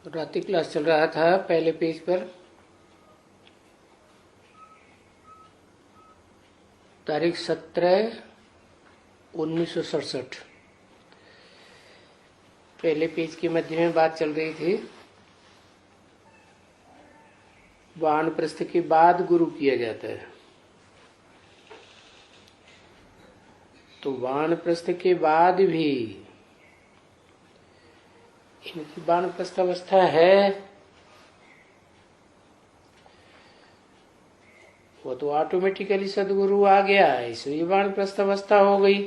रात्रि क्लास चल रहा था। पहले पेज पर तारीख 17/1967 पहले पेज के मध्य में बात चल रही थी। वानप्रस्थ के बाद गुरु किया जाता है, तो वानप्रस्थ के बाद भी इनकी वानप्रस्थ अवस्था है, वो तो ऑटोमेटिकली सदगुरु आ गया है, इसलिए वानप्रस्थ अवस्था हो गई।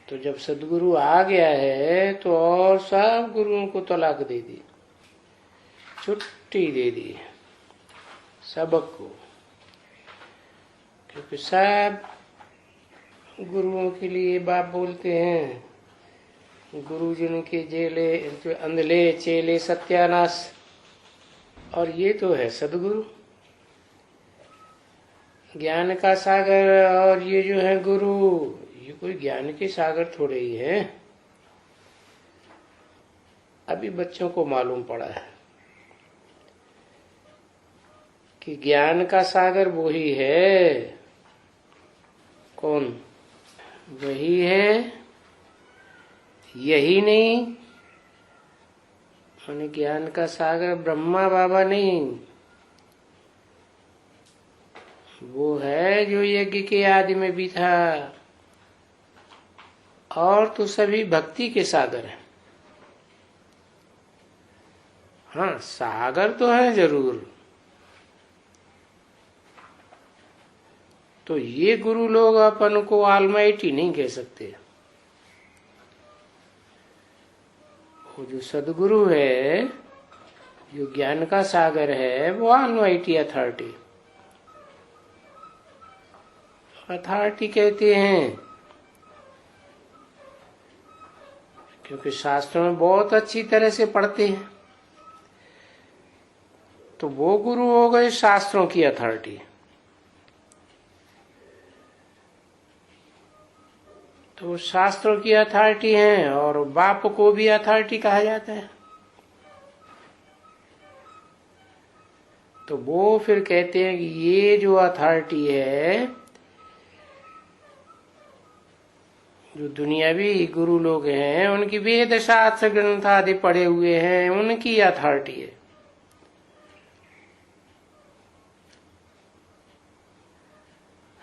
तो जब सदगुरु आ गया है तो और सब गुरुओं को तलाक दे दी, छुट्टी दे दी सबको, क्योंकि सब गुरुओं के लिए बाप बोलते हैं, गुरुजन के जेले अंधले चेले सत्यानाश। और ये तो है सदगुरु, ज्ञान का सागर। और ये जो है गुरु, ये कोई ज्ञान के सागर थोड़े ही है। अभी बच्चों को मालूम पड़ा है कि ज्ञान का सागर वही है। कौन? वही है, यही नहीं। माने ज्ञान का सागर ब्रह्मा बाबा नहीं, वो है जो यज्ञ के आदि में भी था। और तो सभी भक्ति के सागर हैं। हाँ, सागर तो है जरूर। तो ये गुरु लोग अपन को ऑलमाइटी नहीं कह सकते। वो जो सदगुरु है, जो ज्ञान का सागर है, वो ऑलमाइटी अथॉरिटी कहते हैं। क्योंकि शास्त्रों में बहुत अच्छी तरह से पढ़ते हैं, तो वो गुरु हो गए शास्त्रों की अथॉरिटी। तो शास्त्रों की अथॉरिटी है, और बाप को भी अथॉरिटी कहा जाता है। तो वो फिर कहते हैं कि ये जो अथॉरिटी है, जो दुनियावी गुरु लोग हैं, उनकी वेद शास्त्र ग्रंथ आदि पढ़े हुए हैं, उनकी अथॉरिटी है।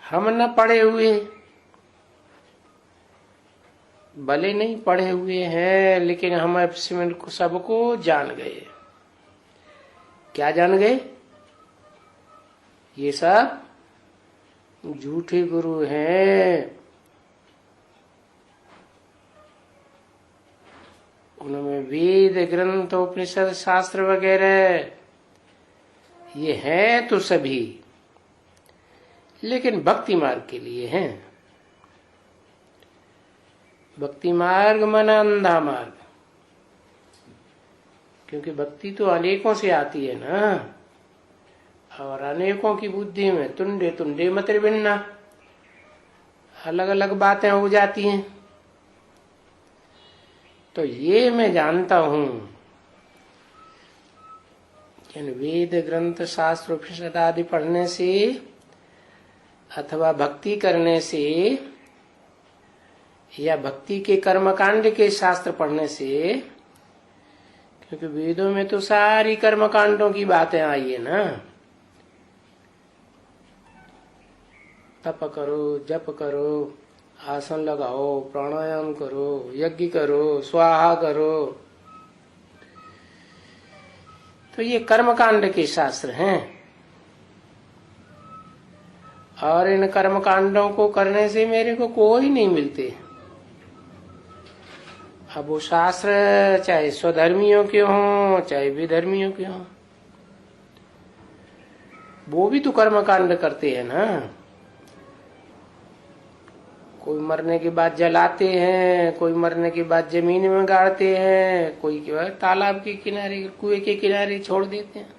हम न पढ़े हुए, भले नहीं पढ़े हुए हैं, लेकिन हम सबको जान गए। क्या जान गए? ये सब झूठे गुरु हैं। उनमें वेद ग्रंथ उपनिषद शास्त्र वगैरह ये हैं तो सभी, लेकिन भक्ति मार्ग के लिए हैं। भक्ति मार्ग मन अंधा मार्ग, क्योंकि भक्ति तो अनेकों से आती है ना, और अनेकों की बुद्धि में तुंडे तुंडे मत भिन्ना, अलग अलग बातें हो जाती हैं। तो ये मैं जानता हूं कि वेद ग्रंथ शास्त्र उपनिषद आदि पढ़ने से अथवा भक्ति करने से, या भक्ति के कर्मकांड के शास्त्र पढ़ने से, क्योंकि वेदों में तो सारी कर्मकांडों की बातें आई है ना। तप करो, जप करो, आसन लगाओ, प्राणायाम करो, यज्ञ करो, स्वाहा करो, तो ये कर्मकांड के शास्त्र हैं। और इन कर्मकांडों को करने से मेरे को कोई नहीं मिलते। अब वो शास्त्र चाहे स्वधर्मियों के हों चाहे विधर्मियों के हों, वो भी तो कर्मकांड करते हैं ना। कोई मरने के बाद जलाते हैं, कोई मरने के बाद जमीन में गाड़ते हैं, कोई तालाब के किनारे, कुएं के किनारे छोड़ देते हैं।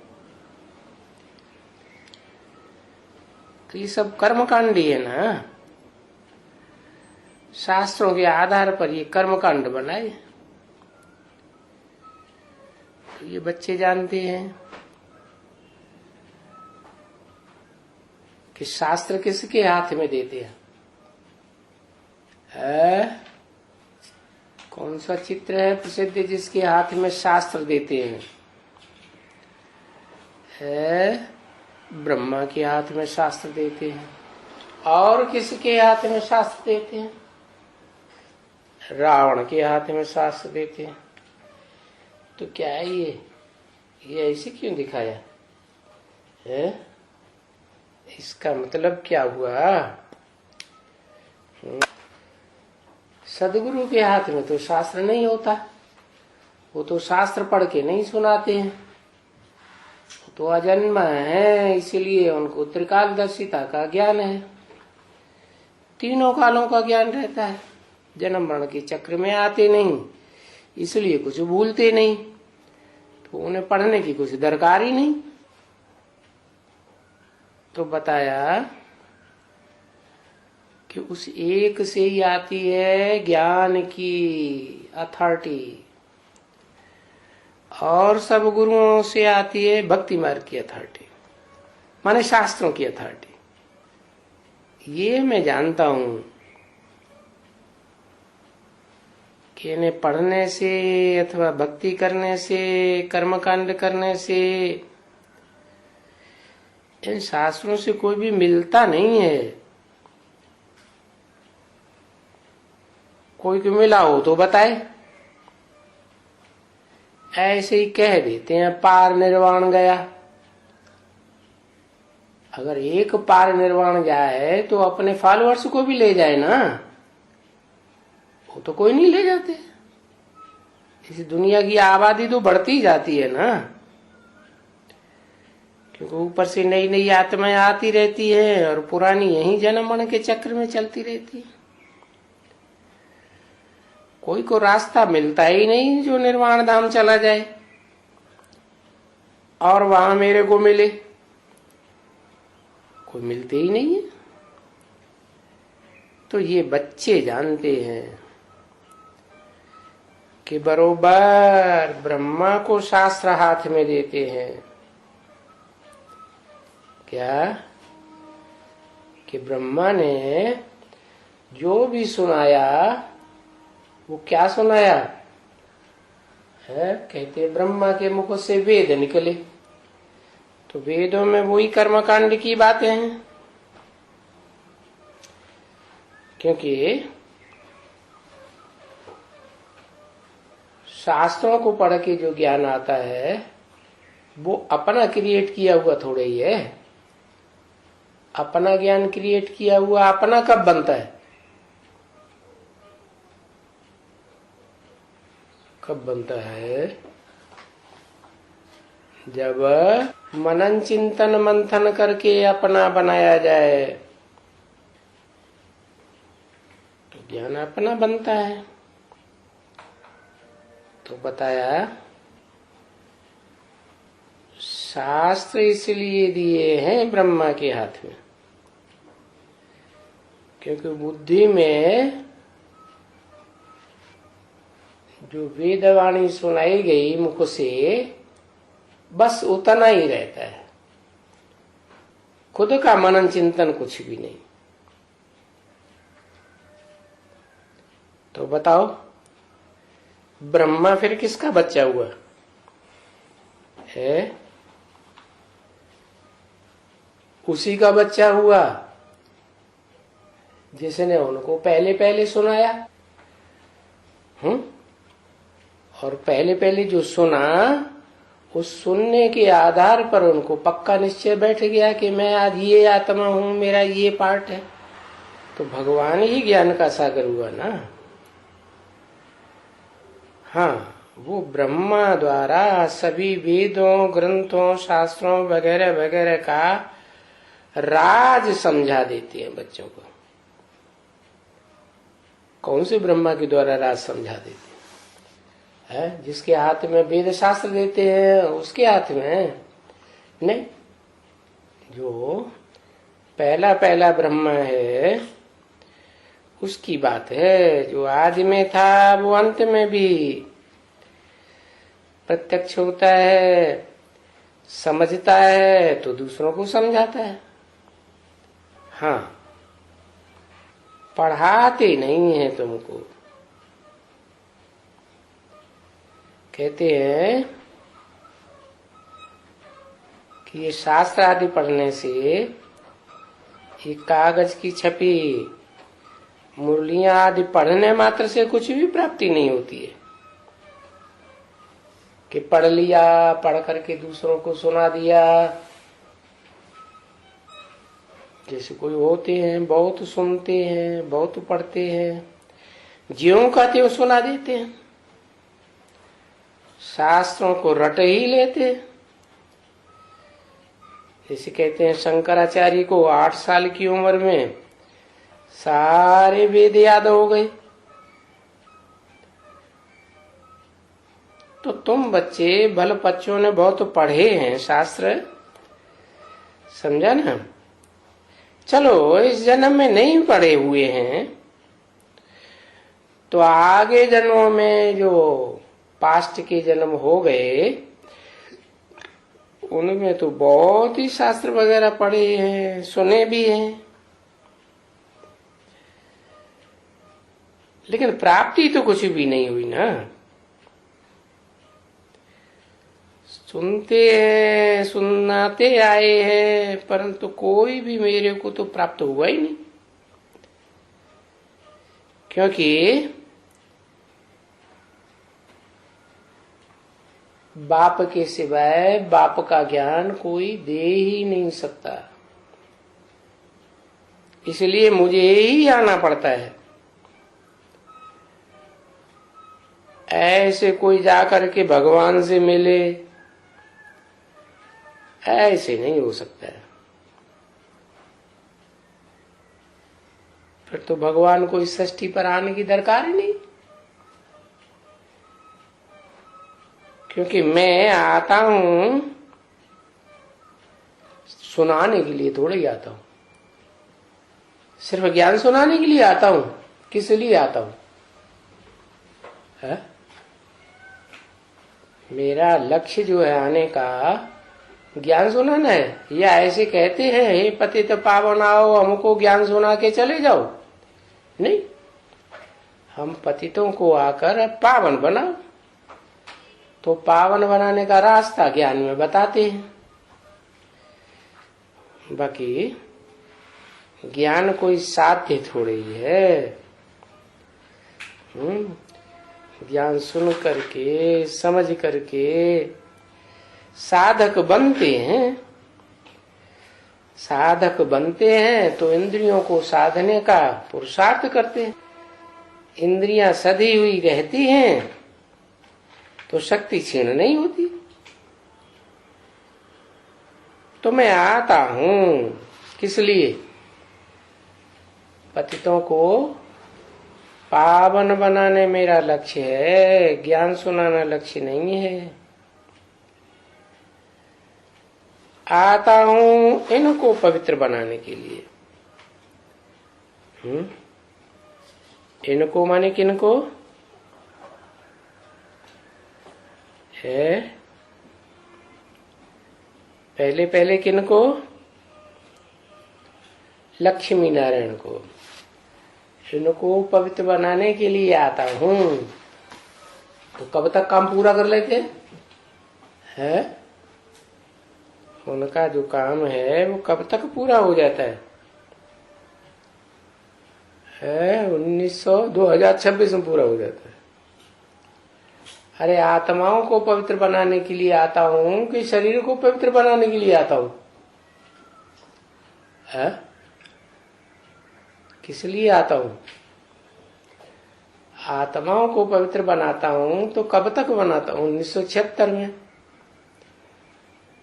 तो ये सब कर्मकांड ही है ना। शास्त्रों के आधार पर ये कर्मकांड बनाए। ये बच्चे जानते हैं कि शास्त्र किसके हाथ में देते हैं। कौन सा चित्र है प्रसिद्ध जिसके हाथ में शास्त्र देते हैं? ब्रह्मा के हाथ में शास्त्र देते हैं। और किसके हाथ में शास्त्र देते हैं? रावण के हाथ में शास्त्र देते हैं। तो क्या है ये ऐसे क्यों दिखाया है? इसका मतलब क्या हुआ? सदगुरु के हाथ में तो शास्त्र नहीं होता, वो तो शास्त्र पढ़ के नहीं सुनाते हैं, तो अजन्मा है, इसलिए उनको त्रिकालदर्शिता का ज्ञान है, तीनों कालों का ज्ञान रहता है। जन्म मरण के चक्र में आते नहीं, इसलिए कुछ भूलते नहीं, तो उन्हें पढ़ने की कुछ दरकार ही नहीं। तो बताया कि उस एक से ही आती है ज्ञान की अथॉरिटी, और सब गुरुओं से आती है भक्ति मार्ग की अथॉरिटी, माने शास्त्रों की अथॉरिटी। ये मैं जानता हूं कि इन्हें पढ़ने से अथवा भक्ति करने से, कर्मकांड करने से, इन शास्त्रों से कोई भी मिलता नहीं है। कोई को मिला हो तो बताए, ऐसे ही कह देते हैं पार निर्वाण गया। अगर एक पार निर्वाण गया है तो अपने फॉलोअर्स को भी ले जाए ना, वो तो कोई नहीं ले जाते। इस दुनिया की आबादी तो बढ़ती जाती है ना, क्योंकि ऊपर से नई नई आत्माएं आती रहती है और पुरानी यही जन्म मरण के चक्र में चलती रहती है। कोई को रास्ता मिलता ही नहीं जो निर्वाण धाम चला जाए और वहां मेरे को मिले, कोई मिलते ही नहीं है। तो ये बच्चे जानते हैं कि बरोबर ब्रह्मा को शास्त्र हाथ में देते हैं। क्या कि ब्रह्मा ने जो भी सुनाया वो क्या सुनाया है? कहते ब्रह्मा के मुख से वेद निकले, तो वेदों में वही कर्मकांड की बातें हैं। क्योंकि शास्त्रों को पढ़ के जो ज्ञान आता है वो अपना क्रिएट किया हुआ थोड़ा ही है। अपना ज्ञान क्रिएट किया हुआ अपना कब बनता है? कब बनता है? जब मनन चिंतन मंथन करके अपना बनाया जाए तो ज्ञान अपना बनता है। तो बताया शास्त्र इसलिए दिए हैं ब्रह्मा के हाथ में, क्योंकि बुद्धि में जो वेदवाणी सुनाई गई मुख से बस उतना ही रहता है, खुद का मनन चिंतन कुछ भी नहीं। तो बताओ ब्रह्मा फिर किसका बच्चा हुआ है? उसी का बच्चा हुआ जिसने उनको पहले पहले सुनाया। और पहले पहले जो सुना उस सुनने के आधार पर उनको पक्का निश्चय बैठ गया कि मैं आज ये आत्मा हूं, मेरा ये पार्ट है। तो भगवान ही ज्ञान का सागर हुआ ना। हाँ, वो ब्रह्मा द्वारा सभी वेदों, ग्रंथों, शास्त्रों वगैरह वगैरह का राज समझा देते हैं बच्चों को। कौन से ब्रह्मा के द्वारा राज समझा देते है? जिसके हाथ में वेद शास्त्र देते हैं उसके हाथ में नहीं। जो पहला पहला ब्रह्मा है उसकी बात है। जो आदि में था वो अंत में भी प्रत्यक्ष होता है, समझता है तो दूसरों को समझाता है। हाँ, पढ़ाते नहीं है तुमको। कहते हैं कि ये शास्त्र आदि पढ़ने से ये कागज की छपी मुरलियां आदि पढ़ने मात्र से कुछ भी प्राप्ति नहीं होती है कि पढ़ लिया, पढ़ करके दूसरों को सुना दिया। जैसे कोई होते हैं, बहुत सुनते हैं, बहुत पढ़ते हैं, ज्यों का त्यों सुना देते हैं, शास्त्रों को रट ही लेते हैं। जैसे कहते हैं शंकराचार्य को 8 साल की उम्र में सारे वेद याद हो गए। तो तुम बच्चे भले बच्चों ने बहुत पढ़े हैं शास्त्र, समझा ना। चलो इस जन्म में नहीं पढ़े हुए हैं तो आगे जन्मों में जो पास्ट के जन्म हो गए उनमें तो बहुत ही शास्त्र वगैरह पढ़े हैं, सुने भी हैं, लेकिन प्राप्ति तो कुछ भी नहीं हुई ना। सुनते हैं, सुनाते आए हैं, परंतु कोई भी मेरे को तो प्राप्त हुआ ही नहीं। क्योंकि बाप के सिवाय बाप का ज्ञान कोई दे ही नहीं सकता, इसलिए मुझे ही आना पड़ता है। ऐसे कोई जाकर के भगवान से मिले, ऐसे नहीं हो सकता है। फिर तो भगवान को इस सृष्टि पर आने की दरकार ही नहीं, क्योंकि मैं आता हूं सुनाने के लिए, थोड़ा ही आता हूं। सिर्फ ज्ञान सुनाने के लिए आता हूं, किस लिए आता हूं? है? मेरा लक्ष्य जो है आने का ज्ञान सुनाना है, या ऐसे कहते हैं हे पतित पावन आओ हमको ज्ञान सुना के चले जाओ? नहीं, हम पतितों को आकर पावन बनाओ। तो पावन बनाने का रास्ता ज्ञान में बताते हैं। बाकी ज्ञान कोई साध्य थोड़ी है। ज्ञान सुन करके, समझ करके साधक बनते हैं। साधक बनते हैं तो इंद्रियों को साधने का पुरुषार्थ करते हैं। इंद्रियां सधी हुई रहती हैं तो शक्ति क्षीण नहीं होती। तो मैं आता हूं किस लिए? पतितों को पावन बनाने मेरा लक्ष्य है, ज्ञान सुनाना लक्ष्य नहीं है। आता हूं इनको पवित्र बनाने के लिए। इनको माने किनको है? पहले पहले किनको? लक्ष्मी नारायण को। इनको पवित्र बनाने के लिए आता हूं। तो कब तक काम पूरा कर लेते हैं? उनका जो काम है वो कब तक पूरा हो जाता है? 2026 में पूरा हो जाता है। अरे आत्माओं को पवित्र बनाने के लिए आता हूं कि शरीर को पवित्र बनाने के लिए आता हूं? किस लिए आता हूं? आत्माओं को पवित्र बनाता हूं तो कब तक बनाता हूं? 1976 में।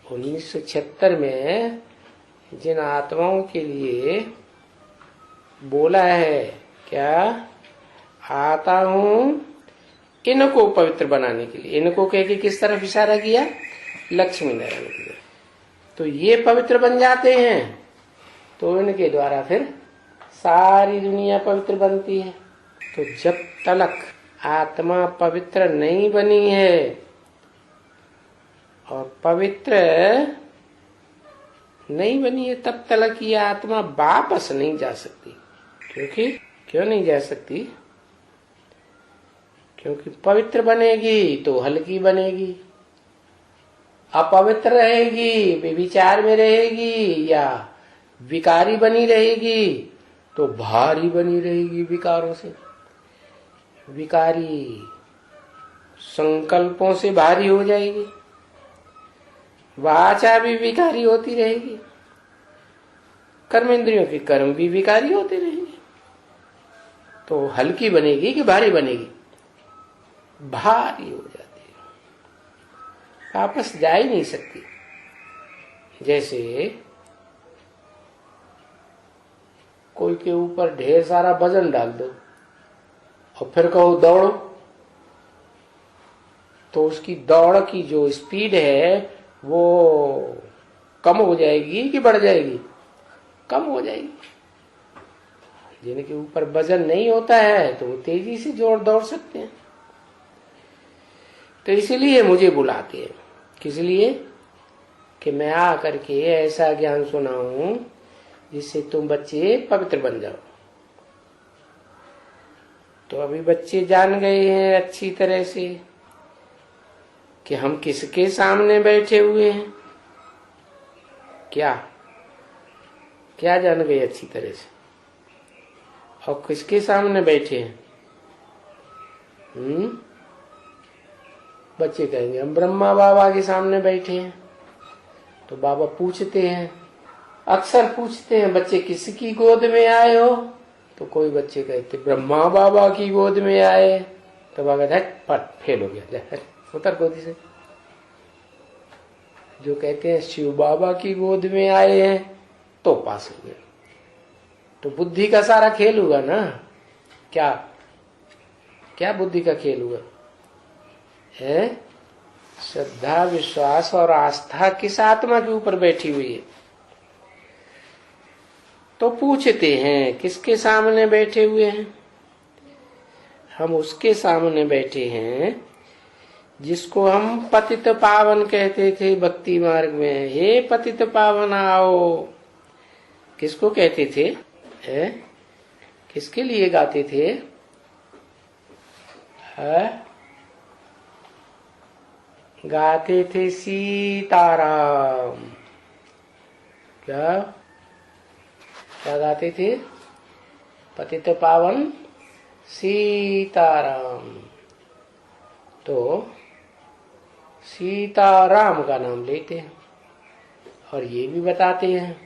1976 में जिन आत्माओं के लिए बोला है क्या? आता हूं इनको पवित्र बनाने के लिए। इनको कह के किस तरफ इशारा किया? लक्ष्मी नारायण की तरफ। तो ये पवित्र बन जाते हैं तो इनके द्वारा फिर सारी दुनिया पवित्र बनती है। तो जब तक आत्मा पवित्र नहीं बनी है और पवित्र नहीं बनी है तब तक ये आत्मा वापस नहीं जा सकती। क्योंकि क्यों नहीं जा सकती? क्योंकि पवित्र बनेगी तो हल्की बनेगी, अपवित्र रहेगी, बेविचार में रहेगी या विकारी बनी रहेगी तो भारी बनी रहेगी। विकारों से, विकारी संकल्पों से भारी हो जाएगी, वाचा भी विकारी होती रहेगी, कर्मेंद्रियों के कर्म भी विकारी होते रहेंगे। तो हल्की बनेगी कि भारी बनेगी? भारी हो जाती है, वापस जा ही नहीं सकती। जैसे कोई के ऊपर ढेर सारा वजन डाल दो और फिर कहो दौड़ो, तो उसकी दौड़ की जो स्पीड है वो कम हो जाएगी कि बढ़ जाएगी? कम हो जाएगी। जिनके ऊपर वजन नहीं होता है तो वो तेजी से दौड़ सकते हैं। तो इसीलिए मुझे बुलाते हैं। किस लिए? कि मैं आ करके ऐसा ज्ञान सुनाऊं जिससे तुम बच्चे पवित्र बन जाओ। तो अभी बच्चे जान गए हैं अच्छी तरह से कि हम किसके सामने बैठे हुए हैं। क्या क्या जान गए अच्छी तरह से? और किसके सामने बैठे हैं? बच्चे कहेंगे हम ब्रह्मा बाबा के सामने बैठे हैं। तो बाबा पूछते हैं, अक्सर पूछते हैं बच्चे किसकी गोद में आए हो? तो कोई बच्चे कहते ब्रह्मा बाबा की गोद में आए। तो बाबा कहते पट फेल हो गया, उतर गोदी से। जो कहते हैं शिव बाबा की गोद में आए हैं तो पास हो गया। तो बुद्धि का सारा खेल हुआ ना। क्या क्या बुद्धि का खेल हुआ है? श्रद्धा, विश्वास और आस्था किस आत्मा के ऊपर बैठी हुई है? तो पूछते हैं किसके सामने बैठे हुए हैं? हम उसके सामने बैठे हैं जिसको हम पतित पावन कहते थे भक्ति मार्ग में। हे पतित पावन आओ, किसको कहते थे? किसके लिए गाते थे? गाते थे सीताराम। क्या क्या गाते थे? पतित पावन सीताराम। तो सीताराम का नाम लेते हैं और ये भी बताते हैं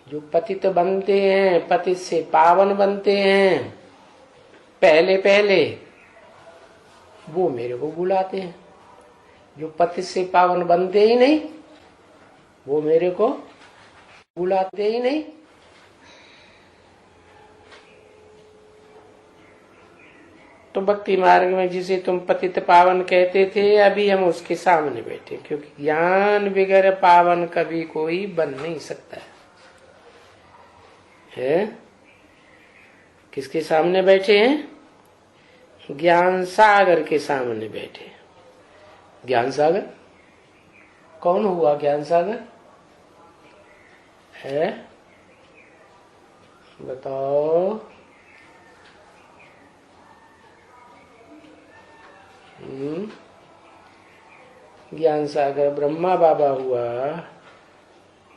जो पतित बनते हैं, पतित से पावन बनते हैं, पहले पहले वो मेरे को बुलाते हैं। जो पतित से पावन बनते ही नहीं वो मेरे को बुलाते ही नहीं। तो भक्ति मार्ग में जिसे तुम पतित पावन कहते थे, अभी हम उसके सामने बैठे, क्योंकि ज्ञान बगैर पावन कभी कोई बन नहीं सकता है। किसके सामने बैठे हैं? ज्ञान सागर के सामने बैठे। ज्ञान सागर कौन हुआ? ज्ञान सागर है, बताओ। ज्ञान सागर ब्रह्मा बाबा हुआ,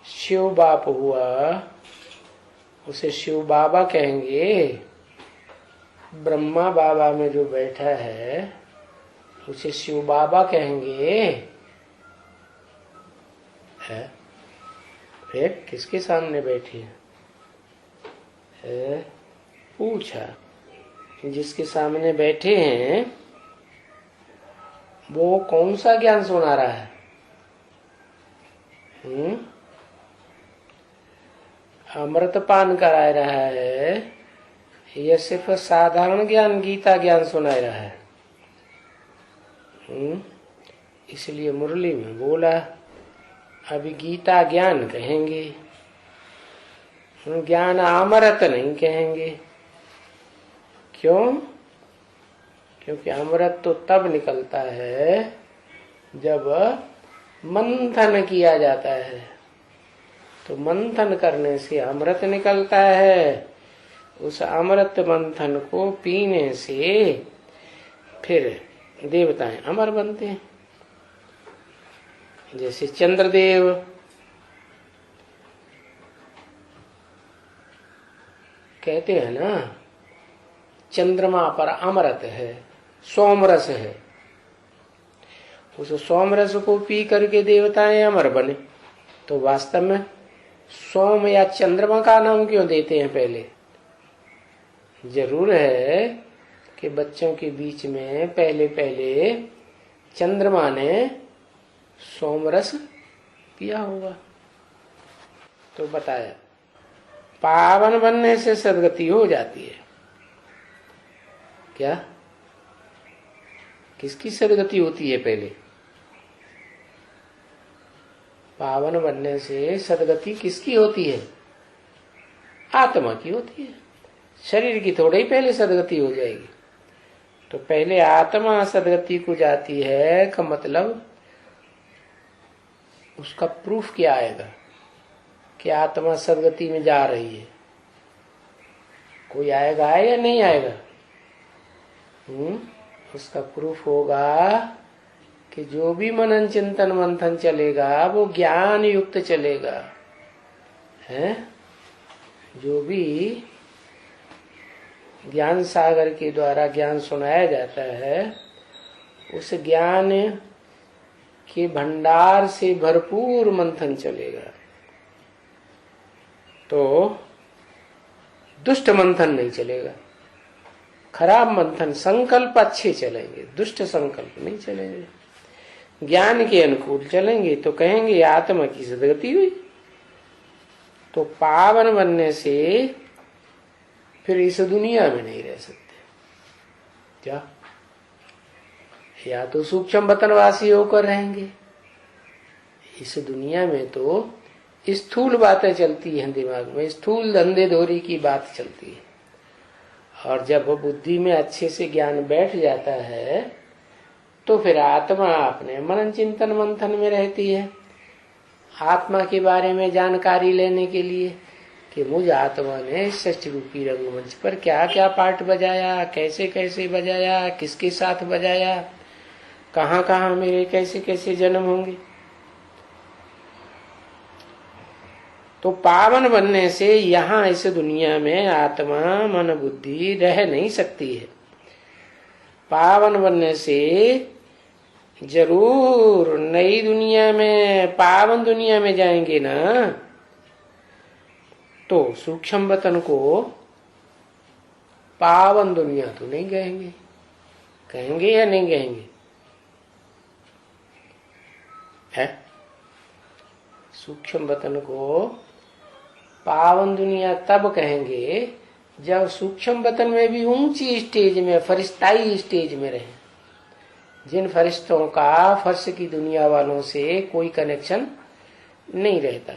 शिव बाप हुआ, उसे शिव बाबा कहेंगे। ब्रह्मा बाबा में जो बैठा है उसे शिव बाबा कहेंगे। है फिर किसके सामने बैठे है? पूछा जिसके सामने बैठे हैं वो कौन सा ज्ञान सुना रहा है? अमृत पान करा रहा है या सिर्फ साधारण ज्ञान, गीता ज्ञान सुना रहा है? इसलिए मुरली में बोला अभी गीता ज्ञान कहेंगे, ज्ञान अमृत नहीं कहेंगे। क्यों? क्योंकि अमृत तो तब निकलता है जब मंथन किया जाता है। तो मंथन करने से अमृत निकलता है। उस अमृत मंथन को पीने से फिर देवताएं अमर बनते हैं। जैसे चंद्रदेव, कहते हैं ना, चंद्रमा पर अमृत है, सोमरस है। उस सोमरस को पी करके देवताएं अमर बने। तो वास्तव में सोम या चंद्रमा का नाम क्यों देते हैं? पहले जरूर है कि बच्चों के बीच में पहले पहले चंद्रमा ने सोमरस पिया होगा। तो बताया पावन बनने से सदगति हो जाती है। क्या? किसकी सदगति होती है? पहले पावन बनने से सदगति किसकी होती है? आत्मा की होती है। शरीर की थोड़ी ही पहले सदगति हो जाएगी। तो पहले आत्मा सदगति को जाती है का मतलब उसका प्रूफ क्या आएगा कि आत्मा सदगति में जा रही है? कोई आएगा या नहीं आएगा? उसका प्रूफ होगा कि जो भी मनन चिंतन मंथन चलेगा वो ज्ञान युक्त चलेगा, है? जो भी ज्ञान सागर के द्वारा ज्ञान सुनाया जाता है उस ज्ञान के भंडार से भरपूर मंथन चलेगा। तो दुष्ट मंथन नहीं चलेगा, खराब मंथन, संकल्प अच्छे चलेंगे, दुष्ट संकल्प नहीं चलेंगे, ज्ञान के अनुकूल चलेंगे। तो कहेंगे आत्मा की सदगति हुई। तो पावन बनने से फिर इस दुनिया में नहीं रह सकते। क्या? या तो सूक्ष्म वतनवासी होकर रहेंगे। इस दुनिया में तो स्थूल बातें चलती हैं दिमाग में, स्थूल धंधे धोरी की बात चलती है। और जब बुद्धि में अच्छे से ज्ञान बैठ जाता है तो फिर आत्मा अपने मनन चिंतन मंथन में रहती है। आत्मा के बारे में जानकारी लेने के लिए कि मुझ आत्मा ने षष्ठ रूपी रंगमंच पर क्या क्या पार्ट बजाया, कैसे कैसे बजाया, किसके साथ बजाया, कहाँ कहाँ मेरे कैसे कैसे जन्म होंगे। तो पावन बनने से यहाँ इस दुनिया में आत्मा मन बुद्धि रह नहीं सकती है। पावन बनने से जरूर नई दुनिया में, पावन दुनिया में जाएंगे ना, तो सूक्ष्म वतन को पावन दुनिया तो नहीं कहेंगे। कहेंगे या नहीं कहेंगे? है? सूक्ष्म वतन को पावन दुनिया तब कहेंगे जब सूक्ष्म वतन में भी ऊंची स्टेज में, फरिश्ताई स्टेज में रहे, जिन फरिश्तों का फर्श की दुनिया वालों से कोई कनेक्शन नहीं रहता।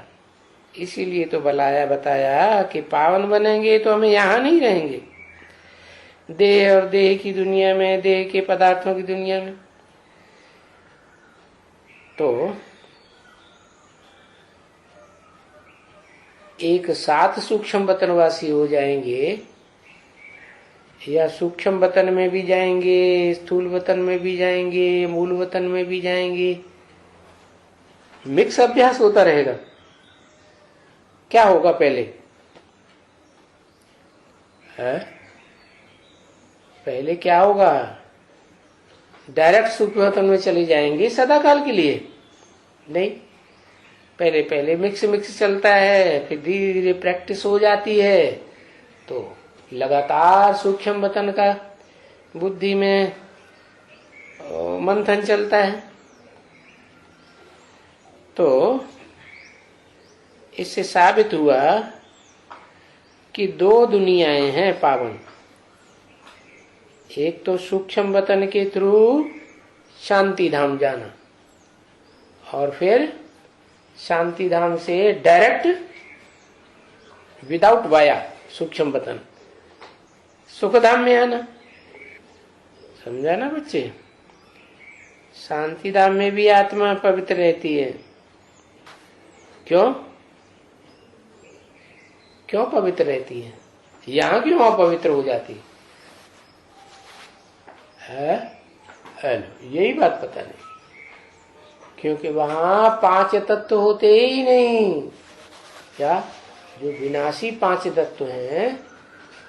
इसीलिए तो बताया कि पावन बनेंगे तो हमें यहाँ नहीं रहेंगे, देह और देह की दुनिया में, देह के पदार्थों की दुनिया में। तो एक साथ सूक्ष्म वतनवासी हो जाएंगे या सूक्ष्म वतन में भी जाएंगे, स्थूल वतन में भी जाएंगे, मूल वतन में भी जाएंगे, मिक्स अभ्यास होता रहेगा। क्या होगा पहले? है? पहले क्या होगा? डायरेक्ट सूक्ष्म वतन में चले जाएंगे सदा काल के लिए? नहीं, पहले पहले मिक्स चलता है, फिर धीरे धीरे प्रैक्टिस हो जाती है, तो लगातार सूक्ष्म वतन का बुद्धि में मंथन चलता है। तो इससे साबित हुआ कि दो दुनियाएं हैं पावन। एक तो सूक्ष्म वतन के थ्रू शांति धाम जाना, और फिर शांति धाम से डायरेक्ट विदाउट वाया सूक्ष्म वतन सुख धाम में आना। समझा ना बच्चे? शांति धाम में भी आत्मा पवित्र रहती है। क्यों क्यों पवित्र रहती है? यहाँ क्यों अपवित्र हो जाती है? यही बात पता नहीं। क्योंकि वहां 5 तत्व होते ही नहीं। क्या जो विनाशी 5 तत्व हैं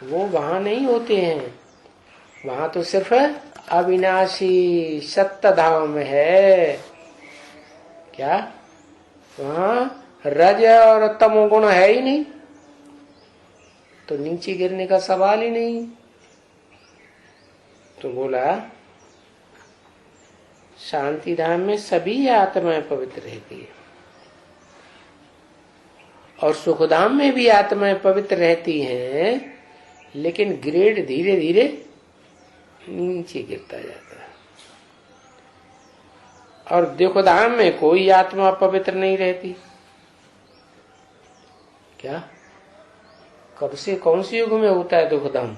वो वहां नहीं होते हैं। वहां तो सिर्फ अविनाशी सत्य धाम है। क्या वहां रज और तमोगुण है ही नहीं, तो नीचे गिरने का सवाल ही नहीं। तो बोला शांति धाम में सभी आत्माएं पवित्र रहती है और सुखधाम में भी आत्माएं पवित्र रहती हैं, लेकिन ग्रेड धीरे धीरे नीचे गिरता जाता है। और दुखधाम में कोई आत्मा पवित्र नहीं रहती। क्या कब से कौन से युग में होता है दुखधाम?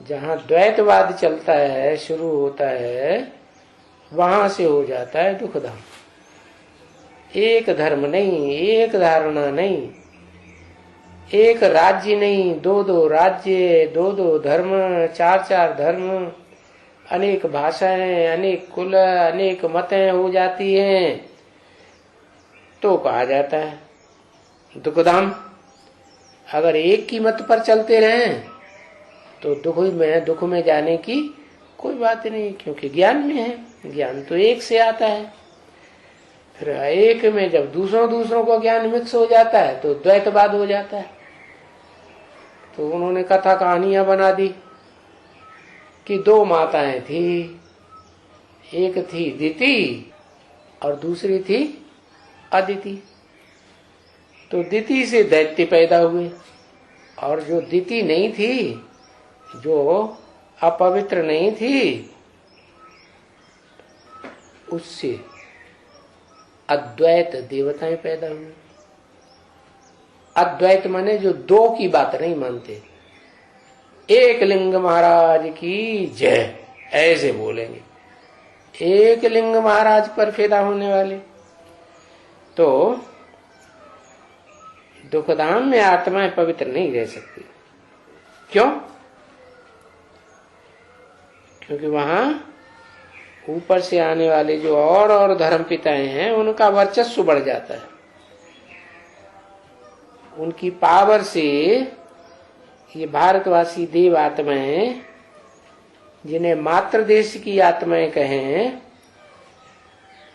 जहां द्वैतवाद चलता है, शुरू होता है, वहां से हो जाता है दुखधाम। एक धर्म नहीं, एक धारणा नहीं, एक राज्य नहीं, 2-2 राज्य, 2-2 धर्म, 4-4 धर्म, अनेक भाषाएं, अनेक कुल, अनेक mateं हो जाती हैं, तो कहा जाता है दुखधाम। अगर एक की मत पर चलते रहें तो दुख में जाने की कोई बात नहीं, क्योंकि ज्ञान में है। ज्ञान तो एक से आता है। फिर एक में जब दूसरों को ज्ञान मिक्स हो जाता है तो द्वैतवाद हो जाता है। तो उन्होंने कथा कहानियां बना दी कि 2 माताएं थी, एक थी दिति और दूसरी थी अदिति। तो दिति से दैत्य पैदा हुए और जो दिति नहीं थी, जो अपवित्र नहीं थी, उससे अद्वैत देवताएं पैदा हुई। अद्वैत माने जो 2 की बात नहीं मानते। एक लिंग महाराज की जय ऐसे बोलेंगे, एक लिंग महाराज पर पैदा होने वाले। तो दुखधाम में आत्माएं पवित्र नहीं रह सकती। क्यों? क्योंकि वहां ऊपर से आने वाले जो और धर्म पिताएं हैं, उनका वर्चस्व बढ़ जाता है। उनकी पावर से ये भारतवासी देव आत्माएं, जिन्हें मातृ देश की आत्माएं कहें,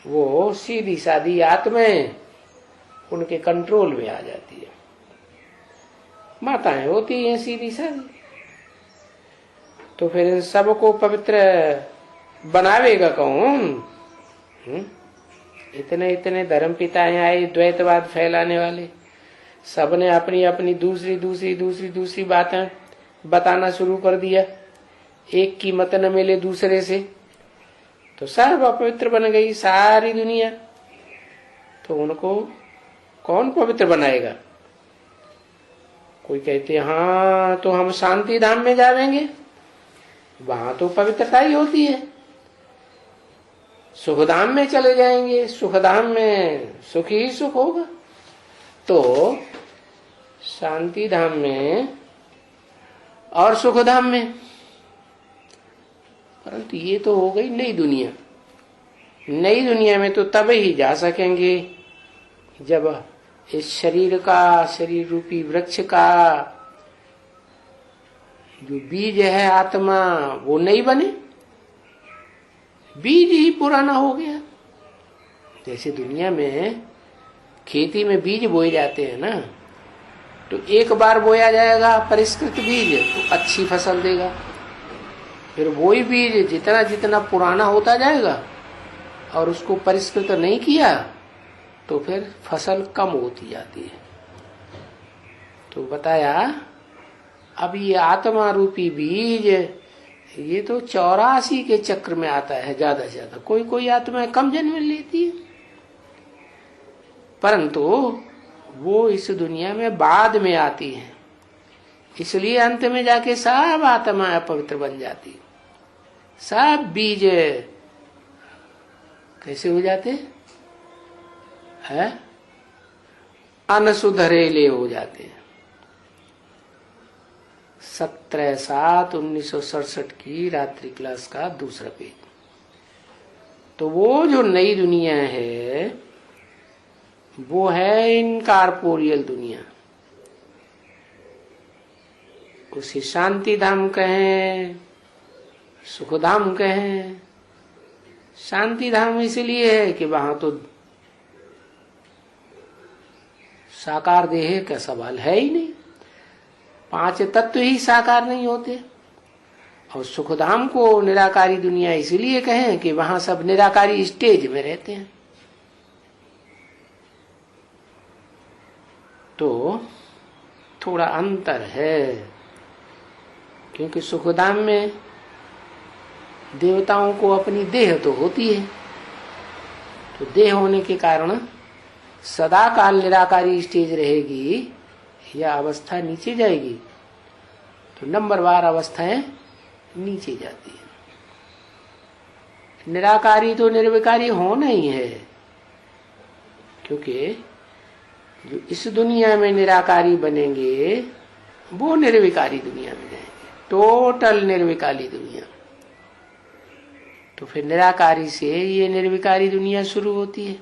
वो सीधी सादी आत्माएं उनके कंट्रोल में आ जाती है। माताएं होती हैं सीधी सादी। तो फिर इन सबको पवित्र बनावेगा कौन? इतने धर्म पिताएं आए द्वैतवाद फैलाने वाले, सबने अपनी अपनी दूसरी बातें बताना शुरू कर दिया। एक की मत न मिले दूसरे से तो सब अपवित्र बन गई सारी दुनिया। तो उनको कौन पवित्र बनाएगा? कोई कहते हाँ तो हम शांति धाम में जाएंगे, वहां तो पवित्रता ही होती है। सुखधाम में चले जाएंगे, सुखधाम में सुख ही सुख होगा। तो शांति धाम में और सुखधाम में, परंतु ये तो हो गई नई दुनिया। नई दुनिया में तो तब ही जा सकेंगे जब इस शरीर रूपी वृक्ष का जो बीज है आत्मा, वो नहीं बने। बीज ही पुराना हो गया। जैसे दुनिया में खेती में बीज बोए जाते हैं ना, तो एक बार बोया जाएगा परिष्कृत बीज तो अच्छी फसल देगा। फिर वही बीज जितना जितना पुराना होता जाएगा और उसको परिष्कृत नहीं किया तो फिर फसल कम होती जाती है। तो बताया अब ये आत्मा रूपी बीज ये तो 84 के चक्र में आता है ज्यादा से ज्यादा। कोई कोई आत्मा कम जन्म लेती है, परंतु वो इस दुनिया में बाद में आती है, इसलिए अंत में जाके सब आत्मा अपवित्र बन जाती। सब बीज कैसे हो जाते हैं? अनसुधरेले हो जाते हैं। 17/7/1967 की रात्रि क्लास का दूसरा पेज। तो वो जो नई दुनिया है वो है इनकॉर्पोरियल दुनिया। उसे शांति धाम कहें, सुख धाम कहें। शांति धाम इसलिए है कि वहां तो साकार देह का सवाल है ही नहीं, 5 तत्व ही साकार नहीं होते। और सुखधाम को निराकारी दुनिया इसलिए कहें कि वहां सब निराकारी स्टेज में रहते हैं। तो थोड़ा अंतर है, क्योंकि सुखधाम में देवताओं को अपनी देह तो होती है, तो देह होने के कारण सदा काल निराकारी स्टेज रहेगी या अवस्था नीचे जाएगी, तो नंबरवार अवस्थाएं नीचे जाती है। निराकारी तो निर्विकारी होना ही है, क्योंकि जो इस दुनिया में निराकारी बनेंगे वो निर्विकारी दुनिया में जाएंगे, टोटल निर्विकारी दुनिया। तो फिर निराकारी से ये निर्विकारी दुनिया शुरू होती है।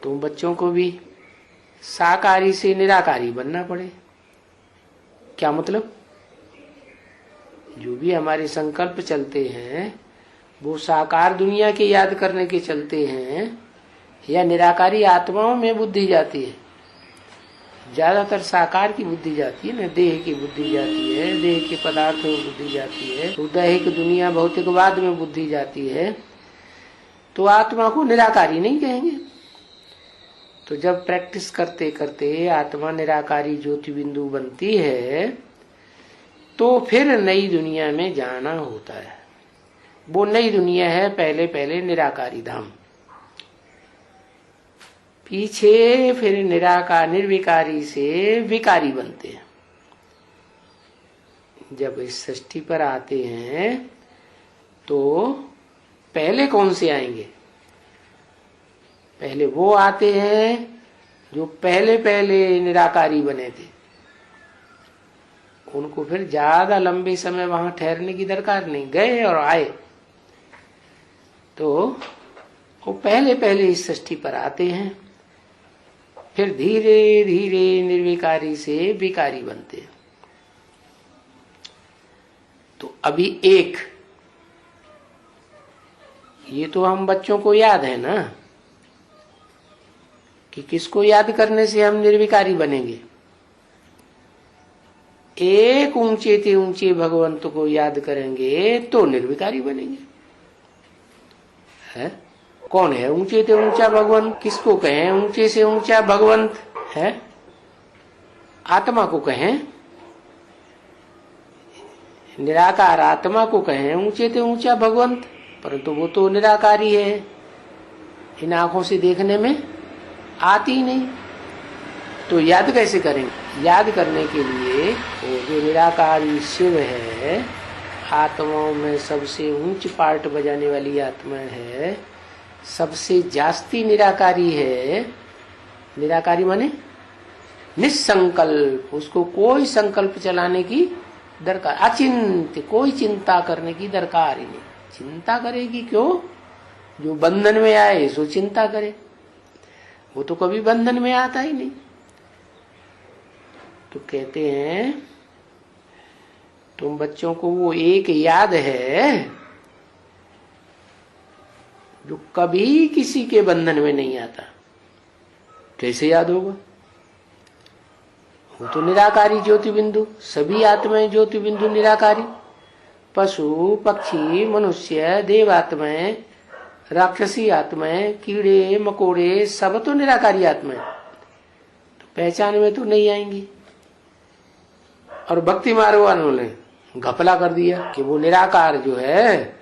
तो बच्चों को भी साकारी से निराकारी बनना पड़े। क्या मतलब? जो भी हमारे संकल्प चलते हैं वो साकार दुनिया के याद करने के चलते हैं या निराकारी आत्माओं में बुद्धि जाती है? ज्यादातर साकार की बुद्धि जाती है ना, देह की बुद्धि जाती है, देह के पदार्थों में बुद्धि जाती है, तो दैहिक दुनिया भौतिकवाद में बुद्धि जाती है। तो आत्मा को निराकारी नहीं कहेंगे। तो जब प्रैक्टिस करते करते आत्मा निराकारी ज्योति बिंदु बनती है तो फिर नई दुनिया में जाना होता है। वो नई दुनिया है पहले पहले निराकारी धाम, पीछे फिर निर्विकारी से विकारी बनते हैं। जब इस सृष्टि पर आते हैं तो पहले कौन से आएंगे? पहले वो आते हैं जो पहले पहले निराकारी बने थे। उनको फिर ज्यादा लंबे समय वहां ठहरने की दरकार नहीं, गए और आए। तो वो पहले पहले इस सृष्टि पर आते हैं, फिर धीरे धीरे निर्विकारी से विकारी बनते हैं। तो अभी एक ये तो हम बच्चों को याद है ना कि किसको याद करने से हम निर्विकारी बनेंगे? एक ऊंचे से ऊंचे भगवंत को याद करेंगे तो निर्विकारी बनेंगे। है? कौन है ऊंचे से ऊंचा भगवंत? किसको कहें ऊंचे से ऊंचा भगवंत? है आत्मा को कहें, निराकार आत्मा को कहें ऊंचे से ऊंचा भगवंत, परंतु वो तो निराकारी है, इन आंखों से देखने में आती नहीं। तो याद कैसे करेंगे? याद करने के लिए वो जो निराकारी शिव है, आत्माओं में सबसे ऊंच पार्ट बजाने वाली आत्मा है, सबसे जास्ती निराकारी है। निराकारी माने निसंकल्प, उसको कोई संकल्प चलाने की दरकार, अचिंत्य, कोई चिंता करने की दरकार ही नहीं। चिंता करेगी क्यों? जो बंधन में आए सो चिंता करे, वो तो कभी बंधन में आता ही नहीं। तो कहते हैं तुम बच्चों को वो एक याद है जो कभी किसी के बंधन में नहीं आता। कैसे याद होगा? वो तो निराकारी ज्योति बिंदु, सभी आत्माएं ज्योति बिंदु निराकारी। पशु पक्षी मनुष्य देवात्माएं राक्षसी आत्माएं कीड़े मकोड़े सब तो निराकारी आत्माएं, तो पहचान में तो नहीं आएंगी। और भक्ति मार्ग वालों ने घपला कर दिया कि वो निराकार जो है